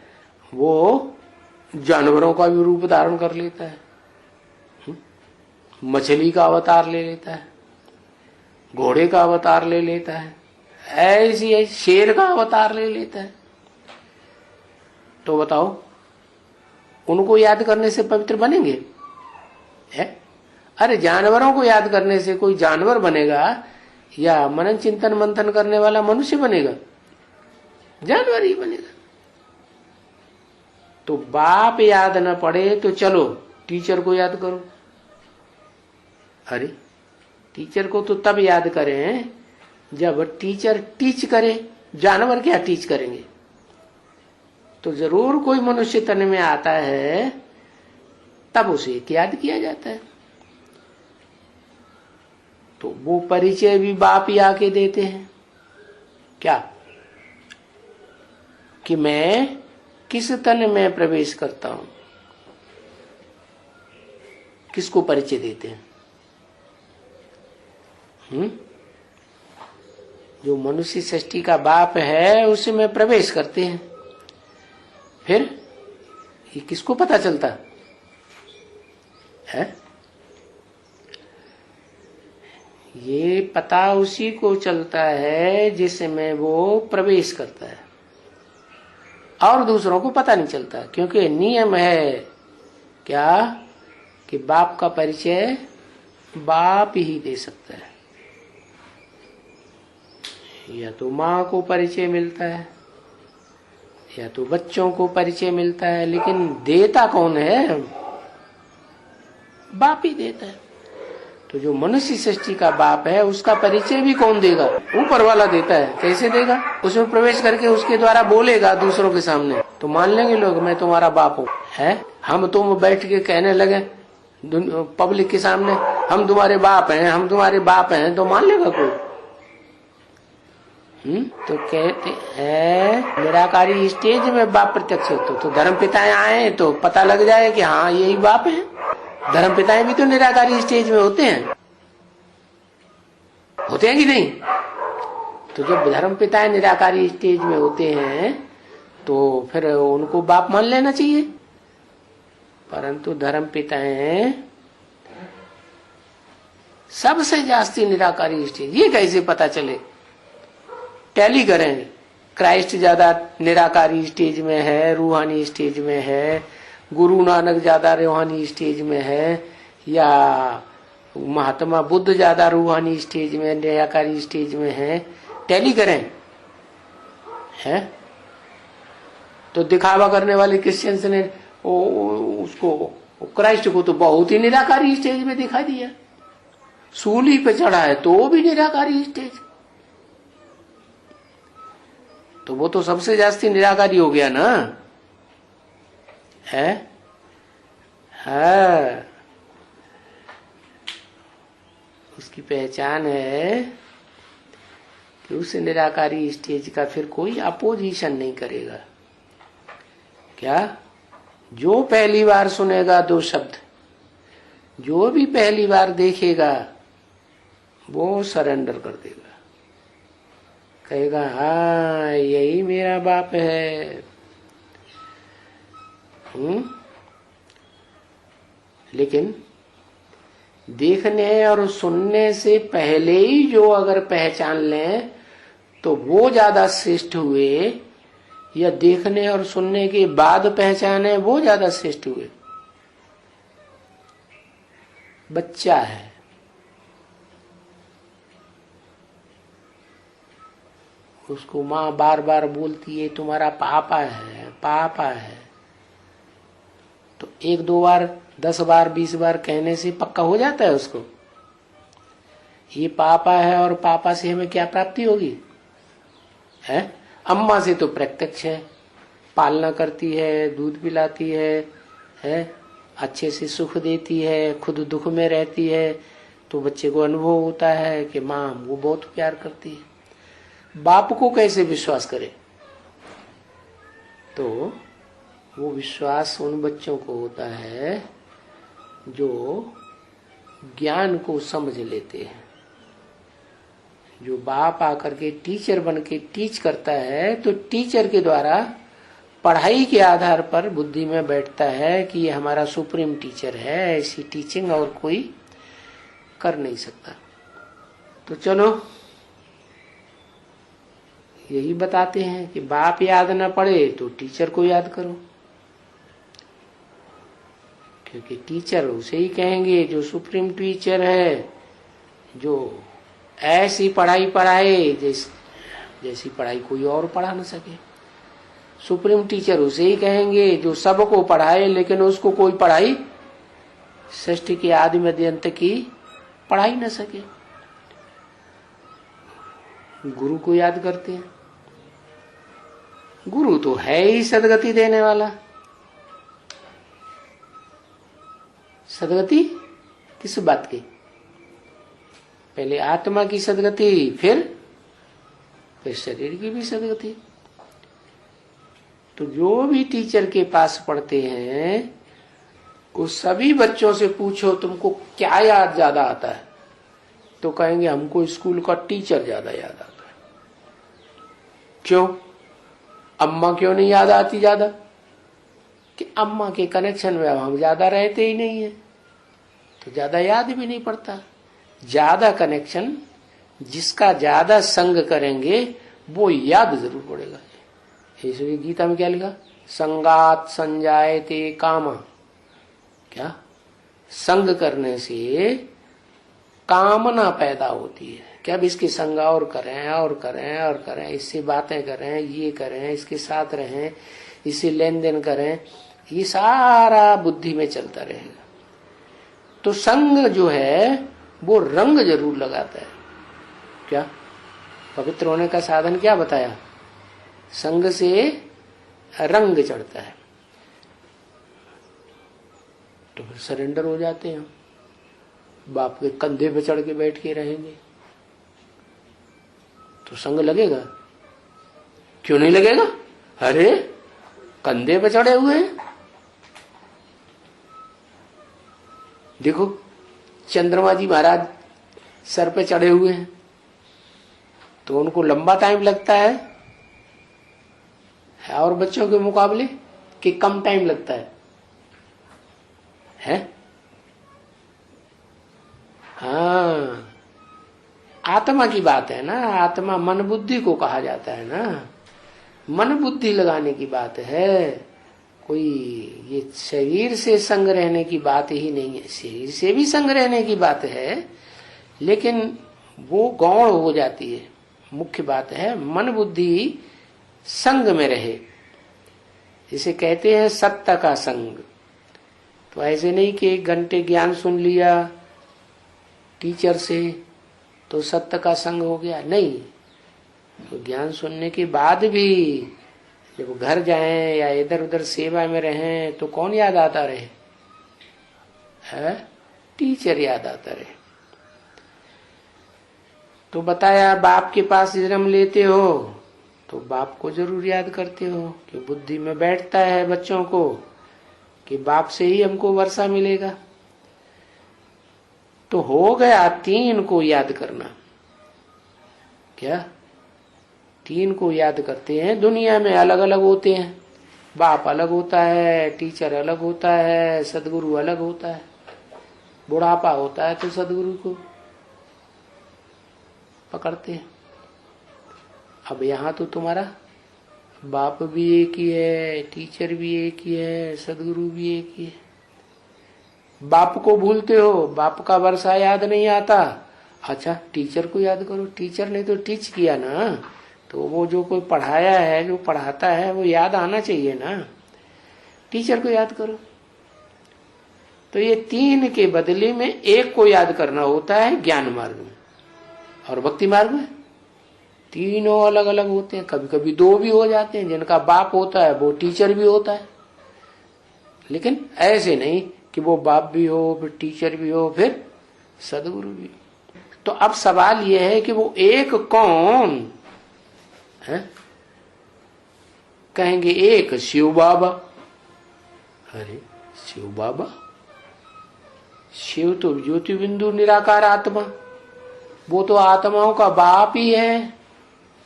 वो जानवरों का भी रूप धारण कर लेता है, मछली का अवतार ले लेता है, घोड़े का अवतार ले लेता है, ऐसी शेर का अवतार ले लेता है। तो बताओ, उनको याद करने से पवित्र बनेंगे? है? अरे जानवरों को याद करने से कोई जानवर बनेगा या मनन चिंतन मंथन करने वाला मनुष्य बनेगा? जानवर ही बनेगा। तो बाप याद न पड़े तो चलो टीचर को याद करो। अरे टीचर को तो तब याद करें जब टीचर टीच करे। जानवर क्या टीच करेंगे? तो जरूर कोई मनुष्य तन में आता है तब उसे याद किया जाता है। तो वो परिचय भी बाप ही आके देते हैं। क्या? कि मैं किस तन में प्रवेश करता हूं। किसको परिचय देते हैं? जो मनुष्य सृष्टि का बाप है उसमें प्रवेश करते हैं। फिर ये किसको पता चलता है? ये पता उसी को चलता है जिसमें वो प्रवेश करता है, और दूसरों को पता नहीं चलता। क्योंकि नियम है क्या कि बाप का परिचय बाप ही दे सकता है। या तो माँ को परिचय मिलता है या तो बच्चों को परिचय मिलता है, लेकिन देता कौन है? बाप ही देता है। तो जो मनुष्य सृष्टि का बाप है उसका परिचय भी कौन देगा? ऊपर वाला देता है। कैसे देगा? उसमें प्रवेश करके उसके द्वारा बोलेगा दूसरों के सामने, तो मान लेंगे लोग मैं तुम्हारा बाप हूँ। है? हम तुम बैठ के कहने लगे पब्लिक के सामने हम तुम्हारे बाप हैं, हम तुम्हारे बाप हैं, तो मान लेगा कोई? तो कहते हैं निराकारी स्टेज में बाप प्रत्यक्ष होते। तो धर्म पिताएं आए तो पता लग जाए कि हाँ यही बाप है। धर्म पिताएं भी तो निराकारी स्टेज में होते हैं कि नहीं? तो जब धर्म पिताएं निराकारी स्टेज में होते हैं तो फिर उनको बाप मान लेना चाहिए। परंतु धर्म पिताएं सबसे जास्ती निराकारी स्टेज, ये कैसे पता चले? टैली करें। क्राइस्ट ज्यादा निराकारी स्टेज में है, रूहानी स्टेज में है, गुरु नानक ज्यादा रूहानी स्टेज में है, या महात्मा बुद्ध ज्यादा रूहानी स्टेज में, निराकारी स्टेज में है। टैली करें। है? तो दिखावा करने वाले क्रिश्चियंस ने उसको क्राइस्ट को तो बहुत ही निराकारी स्टेज में दिखा दिया। सूली पे चढ़ा है तो वो भी निराकारी स्टेज। तो वो तो सबसे जास्ती निराकारी हो गया ना। है? हाँ, उसकी पहचान है कि उस निराकारी स्टेज का फिर कोई अपोजिशन नहीं करेगा। क्या? जो पहली बार सुनेगा दो शब्द, जो भी पहली बार देखेगा वो सरेंडर कर देगा, कहेगा हाँ यही मेरा बाप है। लेकिन देखने और सुनने से पहले ही जो अगर पहचान लें तो वो ज्यादा श्रेष्ठ हुए, या देखने और सुनने के बाद पहचाने वो ज्यादा श्रेष्ठ हुए। बच्चा है, उसको माँ बार बार बोलती है तुम्हारा पापा है, पापा है, तो एक दो बार 10 बार 20 बार कहने से पक्का हो जाता है उसको ये पापा है। और पापा से हमें क्या प्राप्ति होगी? है? अम्मा से तो प्रत्यक्ष है, पालना करती है, दूध पिलाती है, अच्छे से सुख देती है, खुद दुख में रहती है, तो बच्चे को अनुभव होता है कि माँ वो बहुत प्यार करती है। बाप को कैसे विश्वास करे? तो वो विश्वास उन बच्चों को होता है जो ज्ञान को समझ लेते हैं। जो बाप आकर के टीचर बन के टीच करता है तो टीचर के द्वारा पढ़ाई के आधार पर बुद्धि में बैठता है कि ये हमारा सुप्रीम टीचर है, ऐसी टीचिंग और कोई कर नहीं सकता। तो चलो यही बताते हैं कि बाप याद न पड़े तो टीचर को याद करो, क्योंकि टीचर उसे ही कहेंगे जो सुप्रीम टीचर है, जो ऐसी पढ़ाई पढ़ाए जैसी पढ़ाई कोई और पढ़ा न सके। सुप्रीम टीचर उसे ही कहेंगे जो सबको पढ़ाए लेकिन उसको कोई पढ़ाई सृष्टि के आदि मध्य अंत की पढ़ाई न सके। गुरु को याद करते हैं। गुरु तो है ही सदगति देने वाला। सदगति किस बात की? पहले आत्मा की सदगति, फिर शरीर की भी सदगति। तो जो भी टीचर के पास पढ़ते हैं उस सभी बच्चों से पूछो तुमको क्या याद ज्यादा आता है, तो कहेंगे हमको स्कूल का टीचर ज्यादा याद आता है। क्यों? अम्मा क्यों नहीं याद आती ज्यादा? कि अम्मा के कनेक्शन में अब हम ज्यादा रहते ही नहीं है, तो ज्यादा याद भी नहीं पड़ता। ज्यादा कनेक्शन, जिसका ज्यादा संग करेंगे वो याद जरूर पड़ेगा। इसलिए गीता में क्या लिखा? संगात संजायते कामा। क्या? संग करने से कामना पैदा होती है। क्या अब इसके संग और करें और करें और करें, इससे बातें करें, ये करें, इसके साथ रहें, इससे लेन देन करें, ये सारा बुद्धि में चलता रहेगा। तो संग जो है वो रंग जरूर लगाता है। क्या? पवित्र होने का साधन क्या बताया? संग से रंग चढ़ता है। तो फिर सरेंडर हो जाते हैं। बाप के कंधे पे चढ़ के बैठ के रहेंगे तो संग लगेगा? क्यों नहीं लगेगा? अरे कंधे पे चढ़े हुए हैं। देखो चंद्रमा जी महाराज सर पे चढ़े हुए हैं तो उनको लंबा टाइम लगता है और बच्चों के मुकाबले कि कम टाइम लगता है? हाँ, आत्मा की बात है ना। आत्मा मन बुद्धि को कहा जाता है ना। मन बुद्धि लगाने की बात है। कोई ये शरीर से संग रहने की बात ही नहीं है। शरीर से भी संग रहने की बात है लेकिन वो गौण हो जाती है। मुख्य बात है मन बुद्धि संग में रहे। इसे कहते हैं सत्य का संग। तो ऐसे नहीं कि 1 घंटे ज्ञान सुन लिया टीचर से तो सत्य का संग हो गया, नहीं। तो ज्ञान सुनने के बाद भी जब घर जाएं या इधर उधर सेवा में रहें तो कौन याद आता रहे? है टीचर याद आता रहे। तो बताया बाप के पास जन्म लेते हो तो बाप को जरूर याद करते हो कि बुद्धि में बैठता है बच्चों को कि बाप से ही हमको वर्षा मिलेगा। तो हो गया 3 को याद करना। क्या? 3 को याद करते हैं। दुनिया में अलग अलग होते हैं। बाप अलग होता है, टीचर अलग होता है, सदगुरु अलग होता है। बुढ़ापा होता है तो सदगुरु को पकड़ते हैं। अब यहाँ तो तुम्हारा बाप भी एक ही है, टीचर भी एक ही है, सदगुरु भी एक ही है। बाप को भूलते हो, बाप का वर्षा याद नहीं आता। अच्छा टीचर को याद करो। टीचर ने तो टीच किया ना, तो वो जो कोई पढ़ाया है, जो पढ़ाता है वो याद आना चाहिए ना। टीचर को याद करो। तो ये 3 के बदले में 1 को याद करना होता है ज्ञान मार्ग में। और भक्ति मार्ग में तीनों अलग अलग होते हैं। कभी कभी 2 भी हो जाते हैं। जिनका बाप होता है वो टीचर भी होता है, लेकिन ऐसे नहीं कि वो बाप भी हो, फिर टीचर भी हो, फिर सदगुरु भी। तो अब सवाल यह है कि वो एक कौन है? कहेंगे एक शिव बाबा। अरे शिव बाबा? शिव तो ज्योति बिंदु निराकार आत्मा, वो तो आत्माओं का बाप ही है।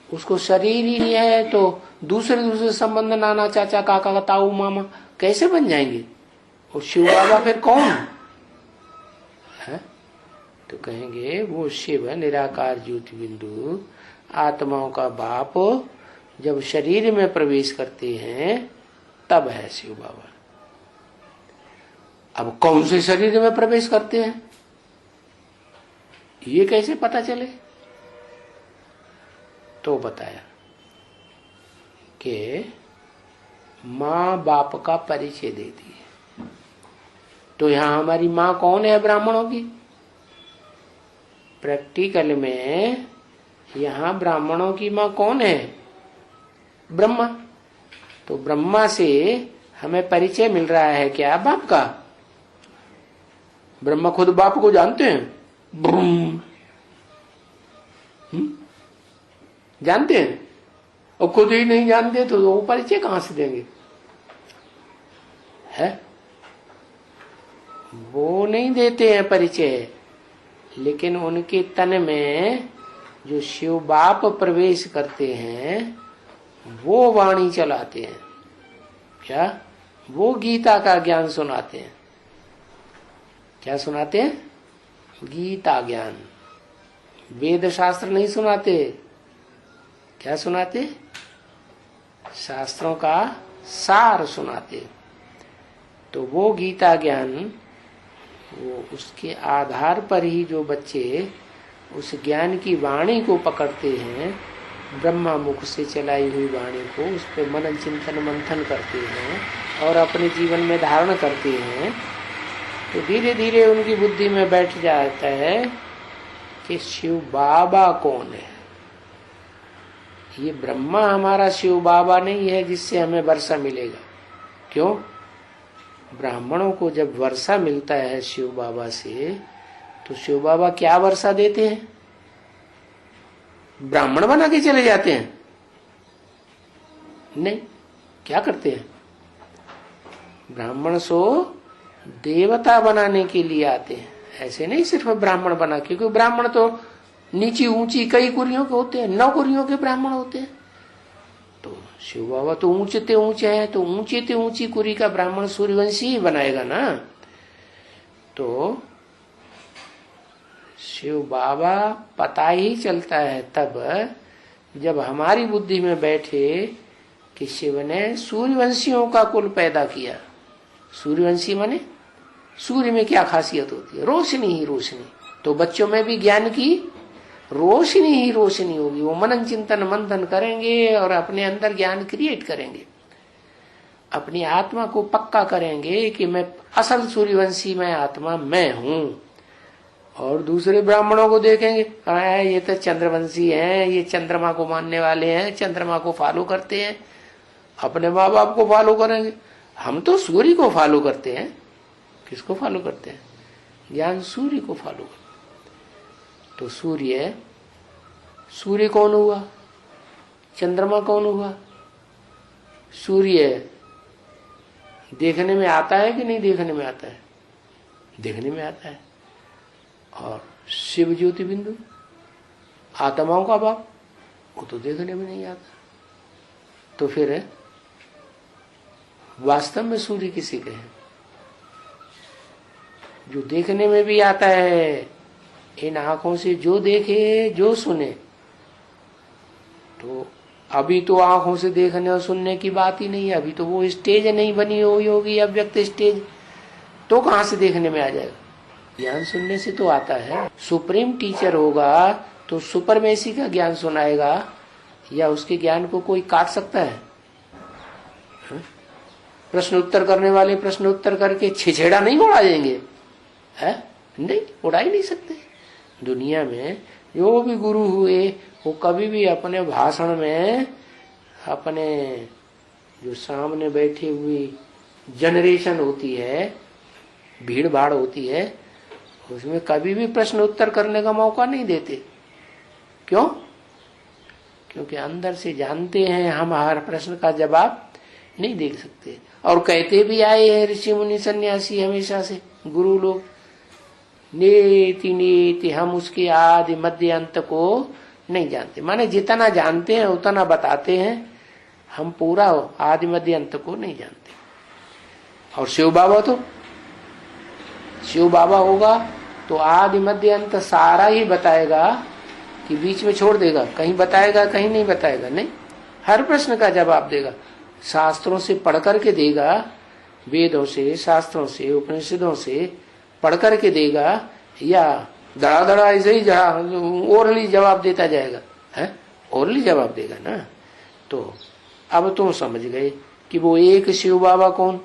उसको शरीर ही नहीं है तो दूसरे संबंध नाना चाचा काका ताऊ मामा कैसे बन जाएंगे? और शिव बाबा फिर कौन है? तो कहेंगे वो शिव निराकार ज्योति बिंदु आत्माओं का बाप जब शरीर में प्रवेश करते हैं तब है शिव बाबा। अब कौन से शरीर में प्रवेश करते हैं ये कैसे पता चले? तो बताया कि मां बाप का परिचय देती है। तो यहां हमारी मां कौन है ब्राह्मणों की? प्रैक्टिकल में यहां ब्राह्मणों की मां कौन है? ब्रह्मा। तो ब्रह्मा से हमें परिचय मिल रहा है क्या? बाप का। ब्रह्मा खुद बाप को जानते हैं? जानते हैं? और खुद ही नहीं जानते तो वो परिचय कहां से देंगे? है वो नहीं देते हैं परिचय, लेकिन उनके तन में जो शिव बाप प्रवेश करते हैं वो वाणी चलाते हैं। क्या? वो गीता का ज्ञान सुनाते हैं। क्या सुनाते हैं? गीता ज्ञान। वेद शास्त्र नहीं सुनाते। क्या सुनाते? शास्त्रों का सार सुनाते। तो वो गीता ज्ञान, वो उसके आधार पर ही जो बच्चे उस ज्ञान की वाणी को पकड़ते हैं, ब्रह्मा मुख से चलाई हुई वाणी को, उस पर मनन चिंतन मंथन करते हैं और अपने जीवन में धारण करते हैं, तो धीरे धीरे उनकी बुद्धि में बैठ जाता है कि शिव बाबा कौन है। ये ब्रह्मा हमारा शिव बाबा नहीं है जिससे हमें वर्षा मिलेगा। क्यों? ब्राह्मणों को जब वर्षा मिलता है शिव बाबा से, तो शिव बाबा क्या वर्षा देते हैं? ब्राह्मण बना के चले जाते हैं? नहीं। क्या करते हैं? ब्राह्मण सो देवता बनाने के लिए आते हैं। ऐसे नहीं सिर्फ ब्राह्मण बना, क्योंकि ब्राह्मण तो नीची ऊंची कई कुरियों के होते हैं, 9 कुरियों के ब्राह्मण होते हैं। तो शिव बाबा तो ऊंचे ऊंचे हैं, तो ऊंचे ऊंची कुरी का ब्राह्मण सूर्यवंशी ही बनाएगा ना। तो शिव बाबा पता ही चलता है तब जब हमारी बुद्धि में बैठे कि शिव ने सूर्यवंशियों का कुल पैदा किया। सूर्यवंशी माने सूर्य में क्या खासियत होती है? रोशनी ही रोशनी। तो बच्चों में भी ज्ञान की रोशनी ही रोशनी होगी। वो मनन चिंतन मंथन करेंगे और अपने अंदर ज्ञान क्रिएट करेंगे, अपनी आत्मा को पक्का करेंगे कि मैं असल सूर्यवंशी, मैं आत्मा मैं हूं। और दूसरे ब्राह्मणों को देखेंगे, ये तो चंद्रवंशी हैं, ये चंद्रमा को मानने वाले हैं, चंद्रमा को फॉलो करते हैं, अपने माँ बाप को फॉलो करेंगे। हम तो सूर्य को फॉलो करते हैं। किसको फॉलो करते हैं? ज्ञान सूर्य को फॉलो करते। तो सूर्य कौन हुआ? चंद्रमा कौन हुआ? सूर्य देखने में आता है कि नहीं देखने में आता है? देखने में आता है। और शिव ज्योति बिंदु आत्माओं का बाप, वो तो देखने में नहीं आता। तो फिर वास्तव में सूर्य किसी के हैं? जो देखने में भी आता है, इन आंखों से जो देखे जो सुने। तो अभी तो आंखों से देखने और सुनने की बात ही नहीं है, अभी तो वो स्टेज नहीं बनी हुई होगी अव्यक्त स्टेज, तो कहां से देखने में आ जाएगा? ज्ञान सुनने से तो आता है। सुप्रीम टीचर होगा तो सुपरमेसी का ज्ञान सुनाएगा, या उसके ज्ञान को कोई काट सकता है? प्रश्न उत्तर करने वाले प्रश्न उत्तर करके छिछेड़ा नहीं उड़ा देंगे? है नहीं, उड़ा ही नहीं सकते। दुनिया में जो भी गुरु हुए वो कभी भी अपने भाषण में अपने जो सामने बैठी हुई जनरेशन होती है, भीड़ भाड़ होती है, उसमें कभी भी प्रश्न उत्तर करने का मौका नहीं देते। क्यों? क्योंकि अंदर से जानते हैं हम हर प्रश्न का जवाब नहीं दे सकते। और कहते भी आए हैं ऋषि मुनि सन्यासी हमेशा से, गुरु लोग, नेति नेति, हम उसके आदि मध्य अंत को नहीं जानते। माने जितना जानते हैं उतना बताते हैं, हम पूरा आदि मध्य अंत को नहीं जानते। और शिव बाबा तो शिव बाबा होगा तो आदि मध्य अंत सारा ही बताएगा कि बीच में छोड़ देगा? कहीं बताएगा, कहीं नहीं बताएगा। नहीं, हर प्रश्न का जवाब देगा। शास्त्रों से पढ़ करके देगा, वेदों से, शास्त्रों से, उपनिषदों से पढ़ करके देगा, या दड़ा दड़ा ऐसे ही ओरली जवाब देता जाएगा? है, ओरली जवाब देगा ना। तो अब तुम समझ गए कि वो एक शिव बाबा कौन,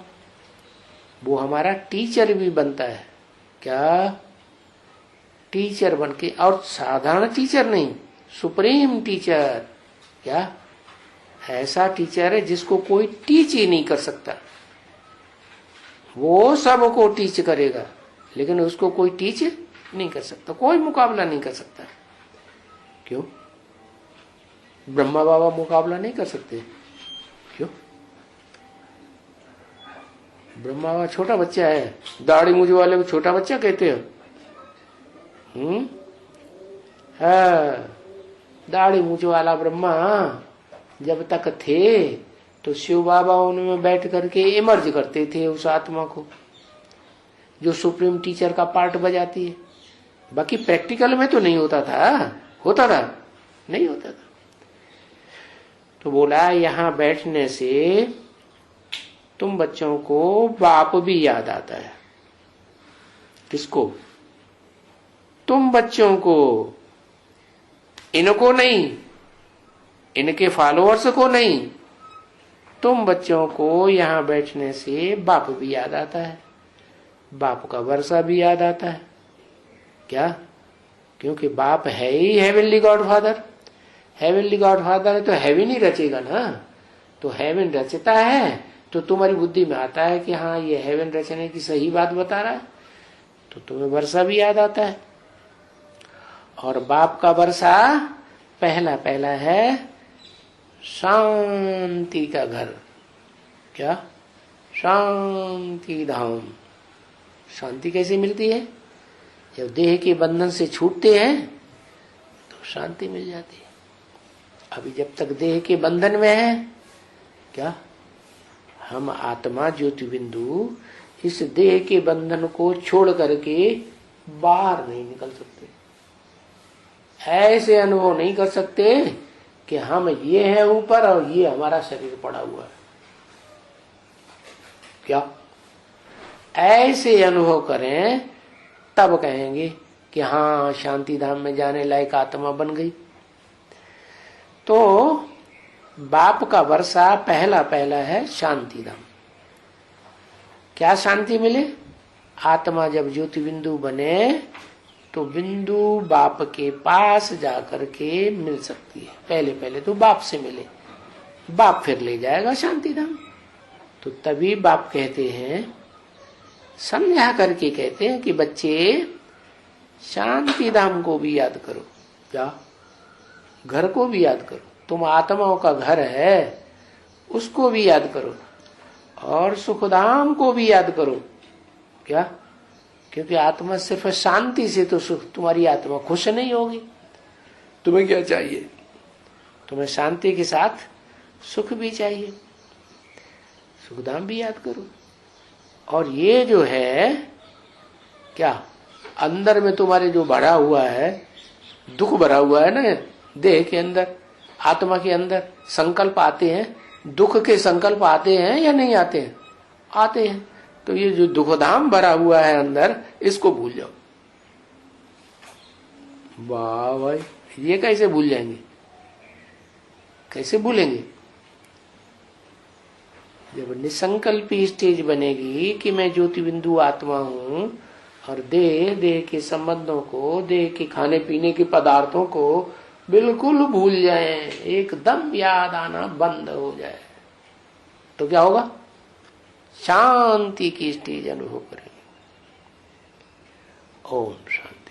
वो हमारा टीचर भी बनता है। क्या? टीचर बनके, और साधारण टीचर नहीं, सुप्रीम टीचर। क्या? ऐसा टीचर है जिसको कोई टीच ही नहीं कर सकता। वो सबको टीच करेगा, लेकिन उसको कोई टीच नहीं कर सकता, कोई मुकाबला नहीं कर सकता। क्यों? ब्रह्मा बाबा मुकाबला नहीं कर सकते? क्यों? ब्रह्मा बाबा छोटा बच्चा है, दाढ़ी मूछ वाले को छोटा बच्चा कहते हो? हाँ, दाढ़ी मूछ वाला ब्रह्मा जब तक थे तो शिव बाबा उनमें बैठ करके इमर्ज करते थे उस आत्मा को, जो सुप्रीम टीचर का पार्ट बजाती है। बाकी प्रैक्टिकल में तो नहीं होता था। होता था? नहीं होता था। तो बोला यहाँ बैठने से तुम बच्चों को बाप भी याद आता है। किसको? तुम बच्चों को, इनको नहीं, इनके फॉलोअर्स को नहीं, तुम बच्चों को यहाँ बैठने से बाप भी याद आता है, बाप का वर्षा भी याद आता है। क्या? क्योंकि बाप है ही हेवनली गॉडफादर। हेवनली गॉडफादर है तो हेवन ही रचेगा ना। तो हेवन रचता है तो तुम्हारी बुद्धि में आता है कि हाँ ये हेवन रचने की सही बात बता रहा है, तो तुम्हें वर्षा भी याद आता है। और बाप का वर्षा पहला पहला है शांति का घर। क्या? शांति धाम। शांति कैसे मिलती है? जब देह के बंधन से छूटते हैं तो शांति मिल जाती है। अभी जब तक देह के बंधन में है, क्या हम आत्मा ज्योति बिंदु इस देह के बंधन को छोड़ करके बाहर नहीं निकल सकते। ऐसे अनुभव नहीं कर सकते कि हम ये हैं ऊपर और ये हमारा शरीर पड़ा हुआ है। क्या? ऐसे अनुभव करें तब कहेंगे कि हाँ शांति धाम में जाने लायक आत्मा बन गई। तो बाप का वर्षा पहला पहला है शांति धाम। क्या शांति मिले? आत्मा जब ज्योति बिंदु बने तो बिंदु बाप के पास जाकर के मिल सकती है। पहले पहले तो बाप से मिले, बाप फिर ले जाएगा शांति धाम। तो तभी बाप कहते हैं, समझा करके कहते हैं कि बच्चे शांति धाम को भी याद करो। क्या? घर को भी याद करो। तुम आत्माओं का घर है, उसको भी याद करो, और सुखधाम को भी याद करो। क्या? क्योंकि आत्मा सिर्फ शांति से तो सुख, तुम्हारी आत्मा खुश नहीं होगी। तुम्हें क्या चाहिए? तुम्हें शांति के साथ सुख भी चाहिए। सुखधाम भी याद करो। और ये जो है क्या, अंदर में तुम्हारे जो भरा हुआ है, दुख भरा हुआ है ना देह के अंदर, आत्मा के अंदर संकल्प आते हैं, दुख के संकल्प आते हैं या नहीं आते हैं? आते हैं। तो ये जो दुखधाम भरा हुआ है अंदर, इसको भूल जाओ। वाह भाई, ये कैसे भूल जाएंगे? कैसे भूलेंगे? जब निसंकल्पी स्टेज बनेगी कि मैं ज्योति बिंदु आत्मा हूं, और देह के संबंधों को, देह के खाने पीने के पदार्थों को बिल्कुल भूल जाए, एकदम याद आना बंद हो जाए, तो क्या होगा? शांति की स्टेज अनुभव करेंगे। ओम शांति।